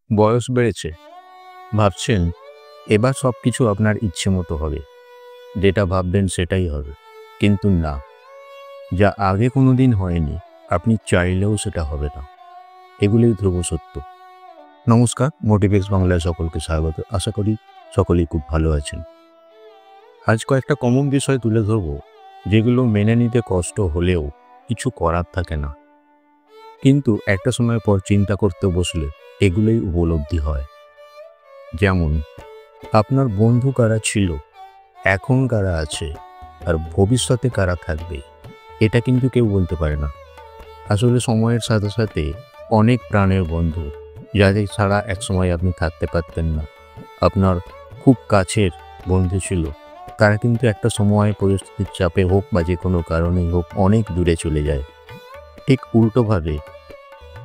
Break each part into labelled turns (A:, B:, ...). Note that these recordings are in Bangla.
A: বয়স বেড়েছে, ভাবছেন এবার সব কিছু আপনার ইচ্ছে মতো হবে, যেটা ভাববেন সেটাই হবে। কিন্তু না, যা আগে কোনো দিন হয়নি আপনি চাইলেও সেটা হবে না। এগুলোই ধ্রুব সত্য। নমস্কার, মোটিভেক্স বাংলায় সকলকে স্বাগত। আশা করি সকলেই খুব ভালো আছেন। আজ কয়েকটা কমন বিষয় তুলে ধরব, যেগুলো মেনে নিতে কষ্ট হলেও কিছু করার থাকে না, কিন্তু একটা সময় পর চিন্তা করতে বসলে এগুলোই উপলব্ধি হয়। যেমন, আপনার বন্ধু কারা ছিল, এখন কারা আছে, আর ভবিষ্যতে কারা থাকবে, এটা কিন্তু কেউ বলতে পারে না। আসলে সময়ের সাথে সাথে অনেক প্রাণের বন্ধু, যাদের ছাড়া একসময় আপনি থাকতে পারতেন না, আপনার খুব কাছের বন্ধু ছিল, তারা কিন্তু একটা সময় পরিস্থিতির চাপে হোক বা যে কোনো কারণেই হোক অনেক দূরে চলে যায়। ঠিক উল্টোভাবে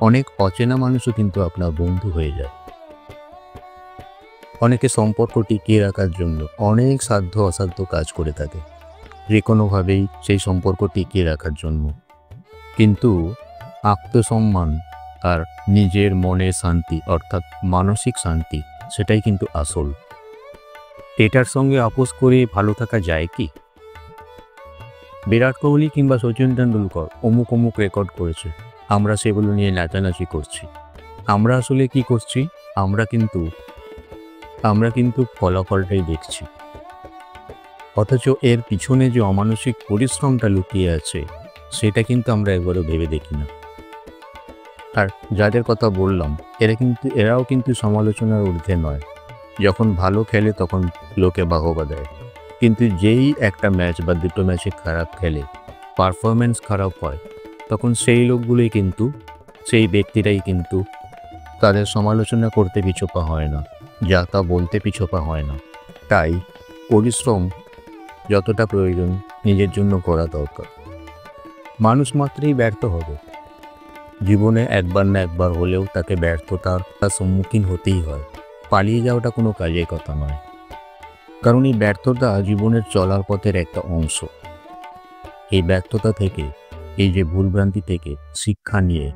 A: অনেক অচেনা মানুষও কিন্তু আপনার বন্ধু হয়ে যায়। অনেকে সম্পর্ক টিকিয়ে রাখার জন্য অনেক সাধ্য অসাধ্য কাজ করে থাকে, যে কোনোভাবেই সেই সম্পর্ক টিকিয়ে রাখার জন্য। কিন্তু আত্মসম্মান আর নিজের মনের শান্তি, অর্থাৎ মানসিক শান্তি, সেটাই কিন্তু আসল। এটার সঙ্গে আপোষ করে ভালো থাকা যায় কি? বিরাট কোহলি কিংবা সচিন তেন্ডুলকর অমুক অমুক রেকর্ড করেছে, আমরা সেগুলো নিয়ে নাচানাচি করছি। আমরা আসলে কি করছি? আমরা কিন্তু ফলাফলটাই দেখছি, অথচ এর পিছনে যে অমানসিক পরিশ্রমটা লুকিয়ে আছে সেটা কিন্তু আমরা একবারও ভেবে দেখি না। আর যাদের কথা বললাম, এরাও কিন্তু সমালোচনার ঊর্ধ্বে নয়। যখন ভালো খেলে তখন লোকে বাহবা দেয়, কিন্তু যেই একটা ম্যাচ বা দুটো ম্যাচে খারাপ খেলে, পারফরমেন্স খারাপ হয়, তখন সেই ব্যক্তিরাই কিন্তু তাদের সমালোচনা করতে পিছপা হয় না, যা তা বলতে পিছপা হয় না। তাই পরিশ্রম যতটা প্রয়োজন নিজের জন্য করা দরকার। মানুষ মাত্রই ব্যর্থ হবে, জীবনে একবার না একবার হলেও তাকে ব্যর্থতার সম্মুখীন হতেই হয়। পালিয়ে যাওয়াটা কোনো কাজের কথা নয়, কারণ এই ব্যর্থতা জীবনের চলার পথের একটা অংশ। এই ব্যর্থতা থেকে, এই যে ভুলভ্রান্তি থেকে শিক্ষা নিয়ে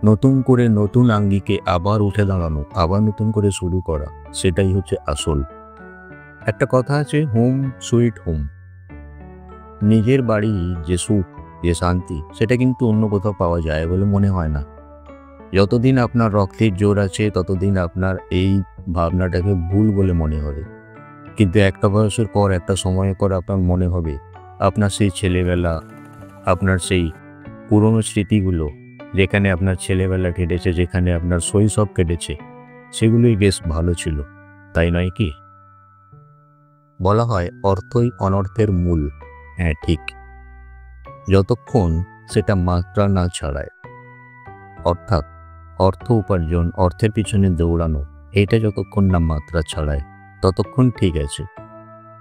A: নতুন করে নতুন আঙ্গিকে আবার উঠে দাঁড়ানো, আবার নতুন করে শুরু করা, সেটাই হচ্ছে আসল। একটা কথা আছে, হোম সুইট হোম। নিজের বাড়ি যে সুখ, যে শান্তি, সেটা কিন্তু অন্য কোথাও পাওয়া যায় বলে মনে হয় না। যতদিন আপনার রক্তের জোর আছে ততদিন আপনার এই ভাবনাটাকে ভুল বলে মনে হবে, কিন্তু একটা বয়সের পর, একটা সময়ের পর আপনার মনে হবে আপনার সেই ছেলেবেলা, আপনার সেই পুরনো স্মৃতিগুলো, যেখানে আপনার ছেলেবেলা কেটেছে, যেখানে আপনার শৈশব কেটেছে, সেগুলোই বেশ ভালো ছিল, তাই নয় কি? বলা হয় অর্থই অনর্থের মূল। হ্যাঁ, ঠিক, যতক্ষণ সেটা মাত্রা না ছাড়ায়, অর্থাৎ অর্থ উপার্জন, অর্থের পিছনে দৌড়ানো, এটা যতক্ষণ না মাত্রা ছাড়ায়, ততক্ষণ ঠিক আছে।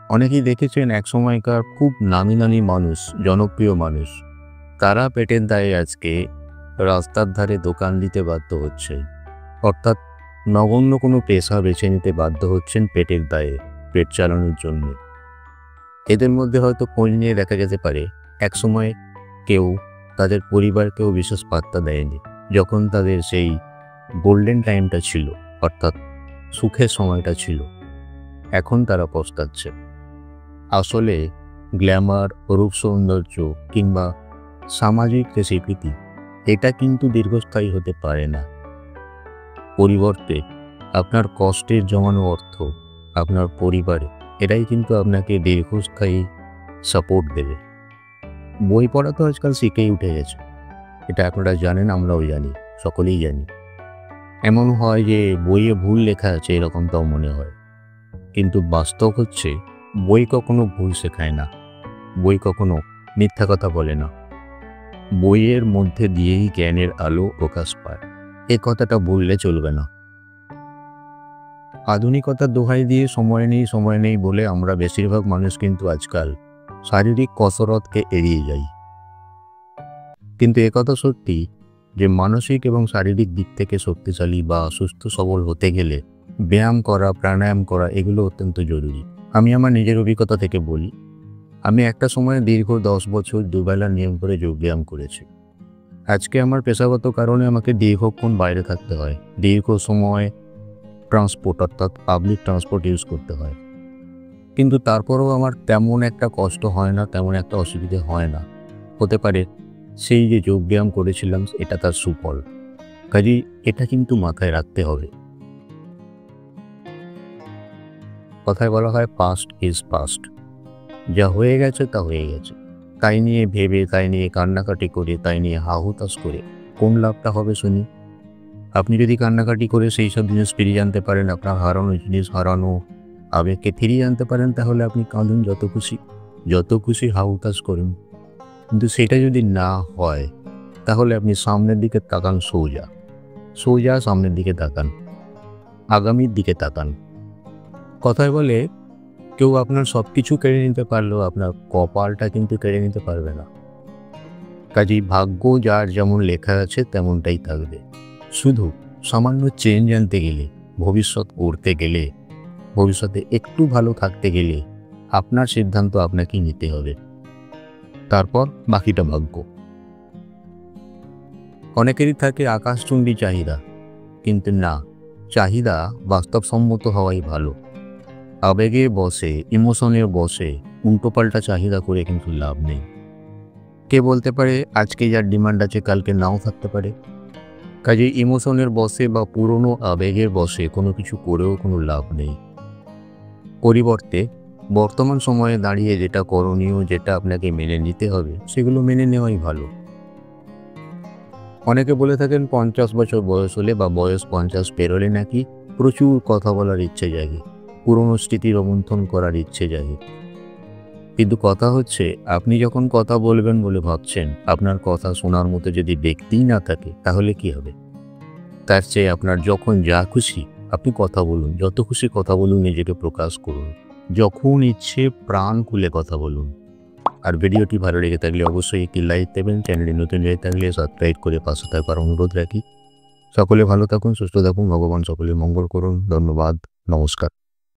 A: অনেকেই দেখেছেন এক সময়কার খুব নামি নামি মানুষ, জনপ্রিয় মানুষ, তারা পেটের দায়ে আজকে রাস্তার ধারে দোকান দিতে বাধ্য হচ্ছে, অর্থাৎ নগণ্য কোনো পেশা বেছে নিতে বাধ্য হচ্ছেন পেটের দায়ে, পেট চালানোর জন্য। এদের মধ্যে হয়তো খোঁজ নিয়ে দেখা যেতে পারে একসময় কেউ তাদের পরিবারকেও বিশেষ পাত্তা দেয়নি, যখন তাদের সেই গোল্ডেন টাইমটা ছিল, অর্থাৎ সুখের সময়টা ছিল। এখন তারা পস্তাচ্ছে। আসলে গ্ল্যামার, রূপ সৌন্দর্য কিংবা সামাজিক যে স্বীকৃতি, এটা কিন্তু দীর্ঘস্থায়ী হতে পারে না। পরিবর্তে আপনার কষ্টের জমানো অর্থ, আপনার পরিবারে, এটাই কিন্তু আপনাকে দীর্ঘস্থায়ী সাপোর্ট দেবে। বই পড়া তো আজকাল শিখেই উঠে গেছে, এটা আপনারা জানেন, আমরাও জানি, সকলেই জানি। এমন হয় যে বইয়ে ভুল লেখা আছে এরকমটাও মনে হয়, কিন্তু বাস্তব হচ্ছে বই কখনো ভুল শেখায় না, বই কখনো মিথ্যা কথা বলে না। বইয়ের মধ্যে দিয়েই জ্ঞানের আলো প্রকাশ পায়, এ কথাটা ভুললে চলবে না। আধুনিকতার দোহাই দিয়ে সময় নেই বলে আমরা বেশিরভাগ মানুষ কিন্তু আজকাল শারীরিক কসরতকে এড়িয়ে যাই। কিন্তু একথা সত্যি যে মানসিক এবং শারীরিক দিক থেকে শক্তিশালী বা সুস্থ সবল হতে গেলে ব্যায়াম করা, প্রাণায়াম করা, এগুলো অত্যন্ত জরুরি। আমি আমার নিজের অভিজ্ঞতা থেকে বলি, আমি একটা সময় দীর্ঘ 10 বছর দুবেলা নিয়ম করে যোগব্যায়াম করেছি। আজকে আমার পেশাগত কারণে আমাকে দীর্ঘক্ষণ বাইরে থাকতে হয়, দীর্ঘ সময় ট্রান্সপোর্ট অর্থাৎ পাবলিক ট্রান্সপোর্ট ইউজ করতে হয়। কিন্তু তারপরেও আমার তেমন একটা কষ্ট হয় না, তেমন একটা অসুবিধে হয় না। হতে পারে সেই যে যোগব্যায়াম করেছিলাম এটা তার সুফল। কাজেই এটা কিন্তু মাথায় রাখতে হবে। কথায় বলা হয় পাস্ট ইজ পাস্ট। যা হয়ে গেছে তা হয়ে গেছে। তাই নিয়ে ভেবে, তাই নিয়ে কান্নাকাটি করে, তাই নিয়ে হাহুতাশ করে কোন লাভটা হবে শুনি? আপনি যদি কান্নাকাটি করে সেই সব জিনিস ফিরিয়ে আনতে পারেন, আপনার হারানো জিনিস, হারানো আবেগকে ফিরিয়ে আনতে পারেন, তাহলে আপনি কাঁদুন যত খুশি হাহুতাশ করুন। কিন্তু সেটা যদি না হয়, তাহলে আপনি সামনের দিকে তাকান, সোজা সামনের দিকে তাকান, আগামীর দিকে তাকান। কথায় বলে কেউ আপনার সব কিছু কেড়ে নিতে পারলেও আপনার কপালটা কিন্তু কেড়ে নিতে পারবে না। কাজেই ভাগ্য যার যেমন লেখা আছে তেমনটাই থাকবে। শুধু সামান্য চেঞ্জ আনতে গেলে, ভবিষ্যৎ গড়তে গেলে, ভবিষ্যতে একটু ভালো থাকতে গেলে আপনার সিদ্ধান্ত আপনাকেই নিতে হবে। তারপর বাকিটা ভাগ্য। অনেকেরই থাকে আকাশচুম্বী চাহিদা, কিন্তু না, চাহিদা বাস্তবসম্মত হওয়াই ভালো। আবেগে বসে, ইমোশনের বসে উল্টোপাল্টা চাহিদা করে কিন্তু লাভ নেই। কে বলতে পারে আজকে যার ডিমান্ড আছে কালকে নাও থাকতে পারে। কাজেই ইমোশনের বসে বা পুরনো আবেগের বসে কোনো কিছু করেও কোনো লাভ নেই। পরিবর্তে বর্তমান সময়ে দাঁড়িয়ে যেটা করণীয়, যেটা আপনাকে মেনে নিতে হবে, সেগুলো মেনে নেওয়াই ভালো। অনেকে বলে থাকেন 50 বছর বয়স হলে বা বয়স 50 পেরোলে নাকি প্রচুর কথা বলার ইচ্ছে জাগে, পুরনো স্মৃতি রোমন্থন করার ইচ্ছে জাগে। কিন্তু কথা হচ্ছে, আপনি যখন কথা বলবেন বলে ভাবছেন, আপনার কথা শোনার মতো যদি ব্যক্তিই না থাকে, তাহলে কি হবে? তার চেয়ে আপনার যখন যা খুশি আপনি কথা বলুন, যত খুশি কথা বলুন, নিজেকে প্রকাশ করুন, যখন ইচ্ছে প্রাণ খুলে কথা বলুন। আর ভিডিওটি ভালো লেগে থাকলে অবশ্যই একটি লাইক দেবেন। চ্যানেলে নতুন হয়ে থাকলে সাবস্ক্রাইব করে পাশে থাকার অনুরোধ রাখি। সকলে ভালো থাকুন, সুস্থ থাকুন, ভগবান সকলের মঙ্গল করুন। ধন্যবাদ, নমস্কার।